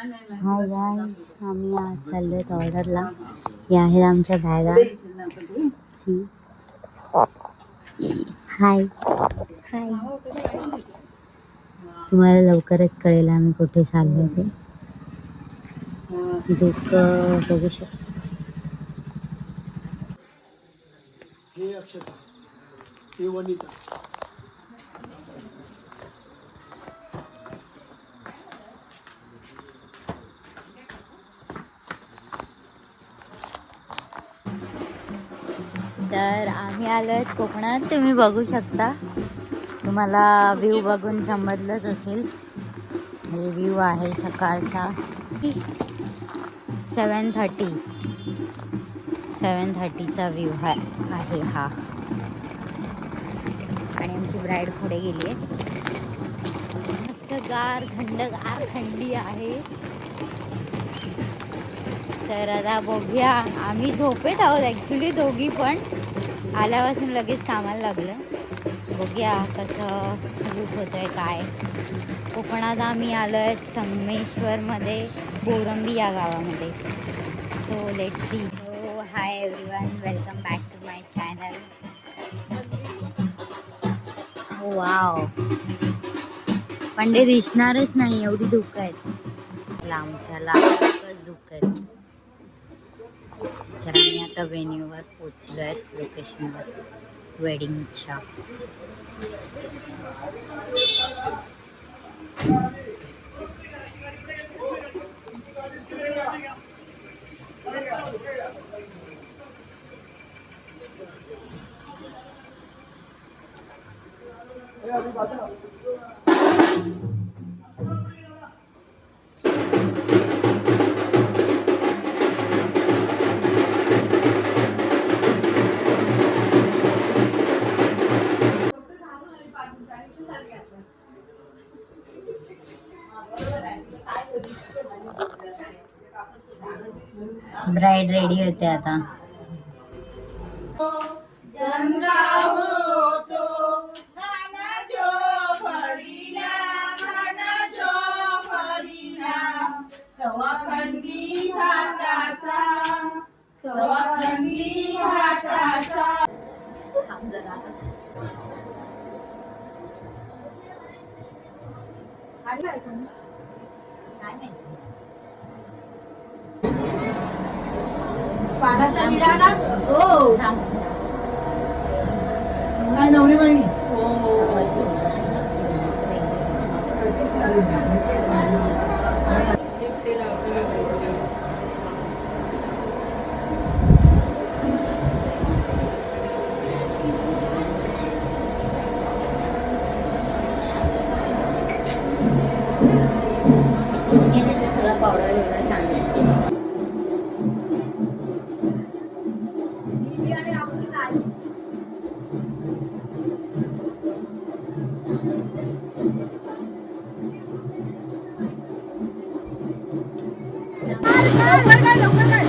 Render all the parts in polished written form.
Hi guys, आम्ही आज चाललोय ऑर्डरला. या आहेत आमच्या बॅगा. सी हाय हाय. तुम्हाला लवकरच कळेल आम्ही कुठे चाललोय ते. धुकं बघू शकता. हे अक्षता, हे वनिता. तर आम्ही आलोय कोकणात. तुम्ही बघू शकता. तुम्हाला व्ह्यू बघून समजलंच असेल. हे व्ह्यू आहे सकाळचा. 7:30चा व्ह्यू आहे हा. आणि आमची ब्राईड पुढे गेली आहे. मस्त गार थंडगार थंडी आहे. तर आता बघूया. आम्ही झोपेत आहोत ॲक्च्युली दोघी, पण आल्यापासून लगेच कामाला लागलं. बघूया कसं लूक होतंय काय. कोकणात आम्ही आलोय संगमेश्वरमध्ये, बोरंबी या गावामध्ये. So let's see. So hi everyone, welcome back to my channel. Wow, पण ते दिसणारच नाही एवढी धुकं आहेत. लांबच्या लांबच धुकं आहेत. तर आम्ही आता वेन्यूवर पोचलो आहेत, लोकेशनवर वेडिंगच्या. ब्राइड रेडी होते आता. पानाचा विडा ना. हो काय नवरी बाई. सगळं पावडर वगैरे सांगितलं. आणि आमची ताई. लवकर काय लवकर काय.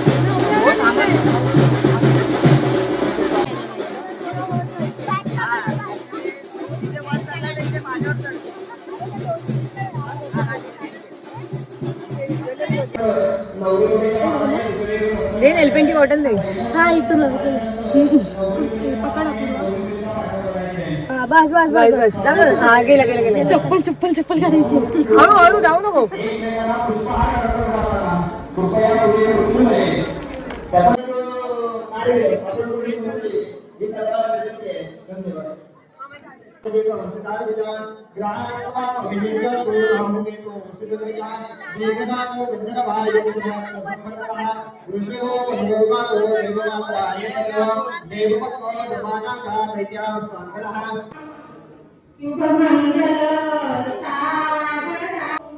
एलपेन की बॉटल दे. हा इथून पकडा. बस बस बस बस. हा गेला गेला गेला. चप्पल चप्पल चप्पल काढायची. हळू हळू जाऊ नको.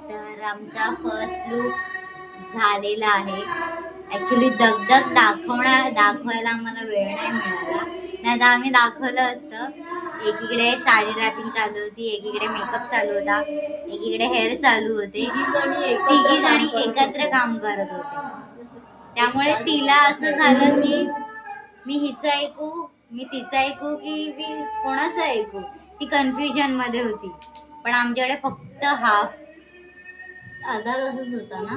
तर आमचा फर्स्ट लुक झालेला आहे. ॲक्च्युली दगदग दाखवायला आम्हाला वेळ नाही मिळाला, नाही तर आम्ही दाखवलं असतं. एकीकडे साडी रॅपिंग चालू होती, एकीकडे मेकअप चालू होता, एकीकडे हेअर चालू होते. तिघी जणी एकत्र काम करत होते. त्यामुळे तिला असं झालं की मी हिचं ऐकू, मी तिचं ऐकू की मी कोणाचं ऐकू. ती कन्फ्युजन मध्ये होती. पण आमच्याकडे फक्त हाफ अर्धा तासच होता ना.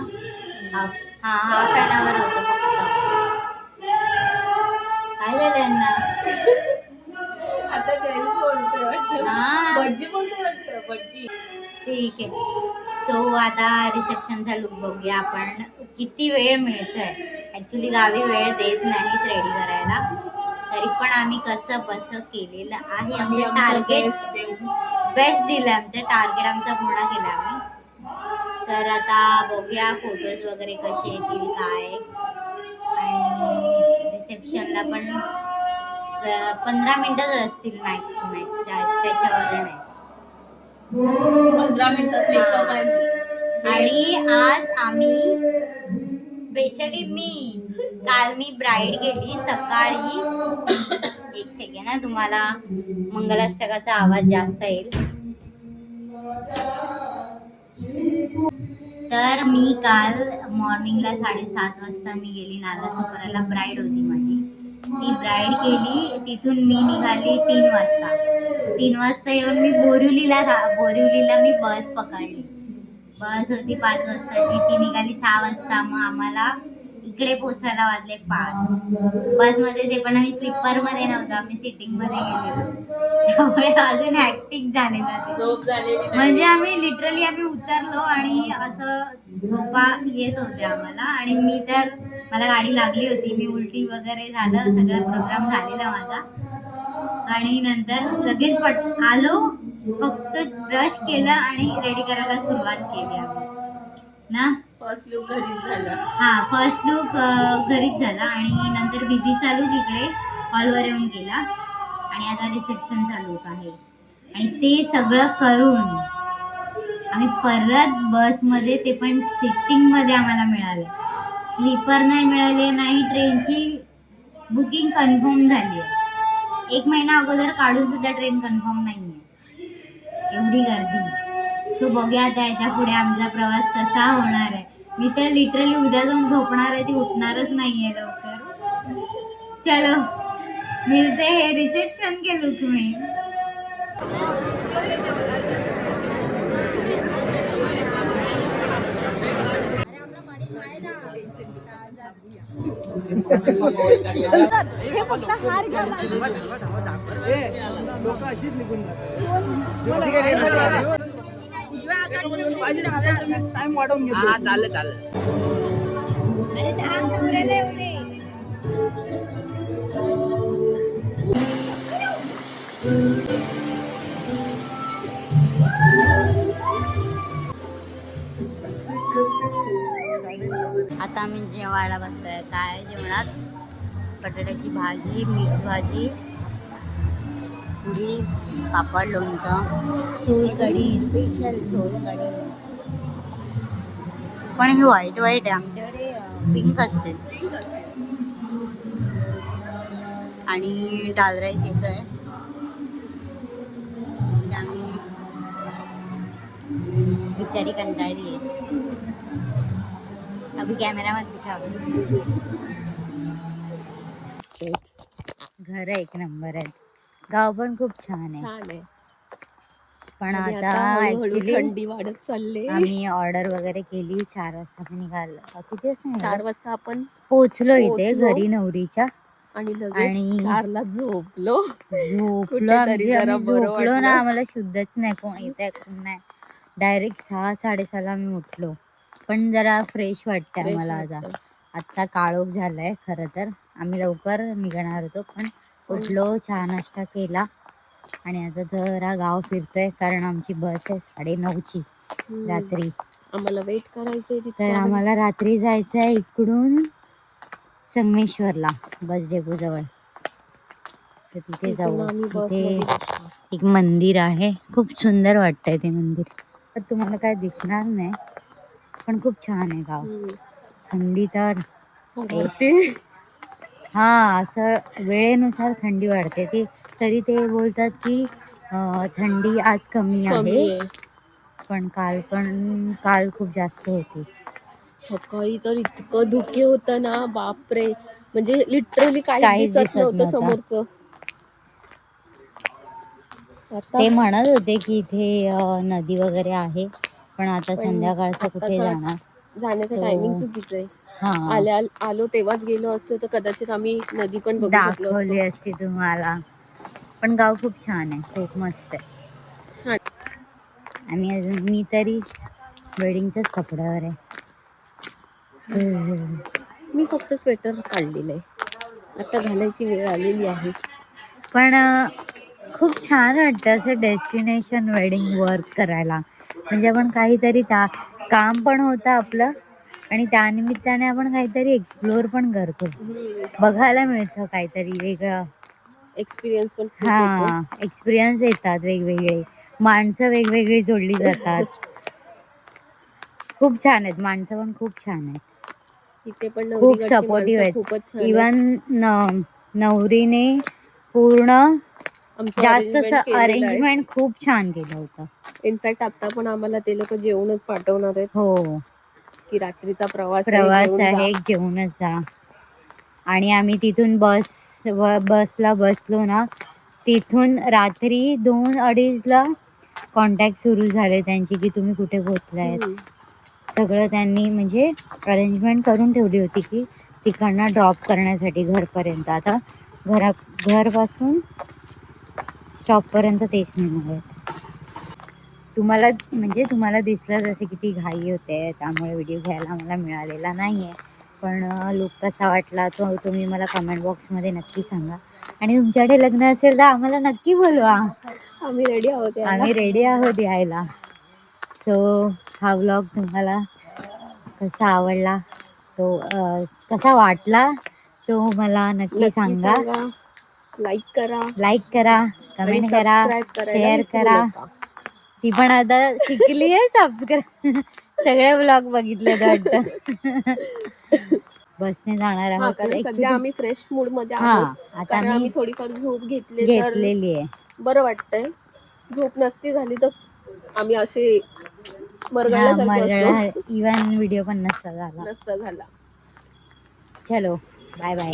हाफ एन आवर होतं फक्त. काय झालं यांना? आता घरीच बोलतोय वाटतं. हा. भटजी बोलतोय वाटतं. भटजी. ठीक आहे. सो आता रिसेप्शनचा लुक बघूया आपण. किती वेळ मिळतोय. ऍक्च्युली गावी वेळ देत नाहीत रेडी करायला, तरी पण आम्ही कसं बस केलेलं आहे. आमचं टार्गेट बेस्ट दिलं. आमचं टार्गेट आमचा पूर्ण केला आम्ही. तर आता बघूया फोटोज वगैरे कसे येतील काय. आणि रिसेप्शनला पण 15 मिनिटच असतील मॅक्स टू मॅक्स, त्याच्यावर नाही. 15 मिनिटात मेकअप आहे. आणि आज आम्ही स्पेशली काल मी ब्राईड गेली सकाळी. एक सेकंड ना, तुम्हाला मंगलाष्टकाचा आवाज जास्त येईल. तर मी काल मॉर्निंगला 7:30 वाजता मी गेली नालासोपाराला. ब्राईड होती माझी. ती ब्राईड केली. तिथून मी निघाली 3 वाजता. 3 वाजता येऊन मी बोरिवलीला मी बस पकडली. बस होती 5 वाजताची. ती निघाली 6 वाजता. मग आम्हाला इकडे पोचायला वाजले 5. बसमध्ये ते पण आम्ही स्लीपरमध्ये नव्हतो, आम्ही सिटिंगमध्ये गेलेलो. त्यामुळे अजून हॅक्टिक झालेलं. झोप झालेली. म्हणजे आम्ही उतरलो आणि असं झोपा येत होते आम्हाला. आणि मी तर मला गाडी लागली होती. मी उलटी वगैरे झालं, सगळा प्रोग्राम झालेला माझा. आणि नंतर लगेच आलो, फक्त ब्रश केलं आणि रेडी करायला सुरुवात केली आम्ही ना. फर्स्ट लुक घरीच झाला. फर्स्ट लुक घरीच झाला. आणि नंतर विधी चालू तिकडे हॉलवर येऊन केला. आणि आता रिसेप्शनचा लुक आहे. आणि ते सगळं करून आम्ही परत बसमध्ये, ते पण सिटिंगमध्ये आम्हाला मिळालं. स्लीपर नाही मिळाले, नाही ट्रेनची बुकिंग कन्फर्म झाली आहे. 1 महिना अगोदर काढून सुद्धा ट्रेन कन्फर्म नाही आहे. एवढी गर्दी. सो बघूया आता याच्या पुढे आमचा प्रवास कसा होणार आहे. मी तर लिटरली उद्या जाऊन झोपणार आहे, ती उठणारच नाहीये लवकर. चलो मिलते हैं रिसेप्शन के लुक में. हे फक्त हार घ्या. लोक अशीच निघून टाइम वाढवून घेतो. चालेल. अरे थांब, नवऱ्याला येऊ दे. आता आम्ही जेवायला बसतोय. काय जेवणात? बटाट्याची भाजी, मिक्स भाजी, पुरी, पापड, लोणचं, सोलकढी, स्पेशल सोलकढी. पण हे व्हाईट आहे. आमच्याकडे पिंक असते. आणि दाल राईस येतोय. आम्ही बिचारी कंटाळली आहे. अभी कॅमेरामध्ये दिखावं. घर एक नंबर आहे. गाव पण खूप छान आहे. पण आता ऍक्च्युली थंडी वाढत चालली. आम्ही ऑर्डर वगैरे केली. 4 वाजता निघालो. किती वाजता? 4 वाजता आपण पोहोचलो इथे घरी नवरीच्या. आणि 4ला झोपलो. आम्ही झोपलो ना. आम्हाला शुद्धच नाही कोण येत कोण नाही. डायरेक्ट 6-6:30 आम्ही उठलो. पण जरा फ्रेश वाटते आम्हाला. आता काळोख झालाय. खरं तर आम्ही लवकर निघणार होतो, पण उठलो, चहा नाश्ता केला आणि आता जरा गाव फिरतोय. कारण आमची बस आहे 9:30ची रात्री. आम्हाला वेट करायचंय. तर आम्हाला रात्री जायचं आहे इकडून संगमेश्वरला, बस डेपो जवळ. तर तिथे जाऊ. तिथे एक मंदिर आहे. खूप सुंदर वाटतंय ते मंदिर. तर तुम्हाला काय दिसणार नाही, पण खूप छान आहे गाव. थंडी तर असं वेळेनुसार थंडी वाढते. ती तरी ते बोलतात की थंडी आज कमी आहे, पण काल खूप जास्त होती. सकाळी तर इतकं धुके होतं ना, बापरे. म्हणजे लिटरली काही दिसत नव्हतं समोरचं. ते म्हणत होते की इथे नदी वगैरे आहे, पण आता संध्याकाळचं कुठे जाणार. जाण्याचं So, टायमिंग चुकीचं आहे. हा आलो तेव्हाच गेलो असतो तर कदाचित आम्ही नदी पण बघू शकलो दाखवली असतो. असती तुम्हाला. पण गाव खूप छान आहे, खूप मस्त आहे. छान. आणि अजून मी तरी वेडिंगच्याच कपड्यावर आहे. मी फक्त स्वेटर काढलेलं आहे, आता घालायची वेळ आलेली आहे. पण खूप छान वाटतं असं डेस्टिनेशन वेडिंग वर्क करायला. म्हणजे आपण काहीतरी काम पण होतं आपलं आणि त्यानिमित्ताने आपण काहीतरी एक्सप्लोअर पण करतो, बघायला मिळतं काहीतरी वेगळं. एक्सपिरियन्स पण खूप येतो. हा एक्सपिरियन्स येतात वेगवेगळे, माणसं वेगवेगळी जोडली जातात. खूप छान आहेत माणसं, पण खूप छान आहेत. इथे पण खूप नवरीकडची सपोर्टिव्ह माणसं आहेत. खूपच छान आहेत. इवन नवरीने पूर्ण आमचं जास्त अरेंजमेंट केलेलं आहे. अरेंजमेंट खूप छान केलं होतं. इनफॅक्ट आता पण आम्हाला ते लोक जेवूनच पाठवणार आहेत. हो, की रात्रीचा प्रवास प्रवास जेवून जा. आहे, जेवूनच जा. आणि आम्ही तिथून बसला बसलो ना, तिथून रात्री 2-2:30ला कॉन्टॅक्ट सुरू झाले त्यांची की तुम्ही कुठे पोहोचलायत. सगळं त्यांनी म्हणजे अरेंजमेंट करून ठेवली होती की तिकडनं ड्रॉप करण्यासाठी घरपर्यंत. आता घरपासून स्टॉपपर्यंत तेच निघाले आहेत. तुम्हाला दिसलं जसे किती घाई होते, त्यामुळे व्हिडिओ घ्यायला मला मिळालेला नाही आहे. पण लुक कसा वाटला तो तुम्ही मला कमेंट बॉक्समध्ये नक्की सांगा. आणि तुमच्याकडे लग्न असेल तर आम्हाला नक्की बोलवा, आम्ही रेडी आहोत यायला. आम्ही रेडी आहोत यायला. सो हा व्लॉग तुम्हाला कसा आवडला, तो कसा वाटला तो मला नक्की सांगा. लाईक करा, कमेंट करा, शेअर करा. ती पण आता शिकली आहे सबस्क्राईब. सगळे व्लॉग बघितलेत वाटतं. बसने जाणार आहोत कारण सध्या आम्ही फ्रेश मूड मध्ये हा आहोत. आता कारण मी आम्ही थोडीफार झोप घेतलेली आहे. बरं वाटतंय. झोप नसती झाली तर आम्ही असे मरगळल्यासारखे असतो. इवन व्हिडिओ पण नसता झाला. झाला. चलो बाय बाय.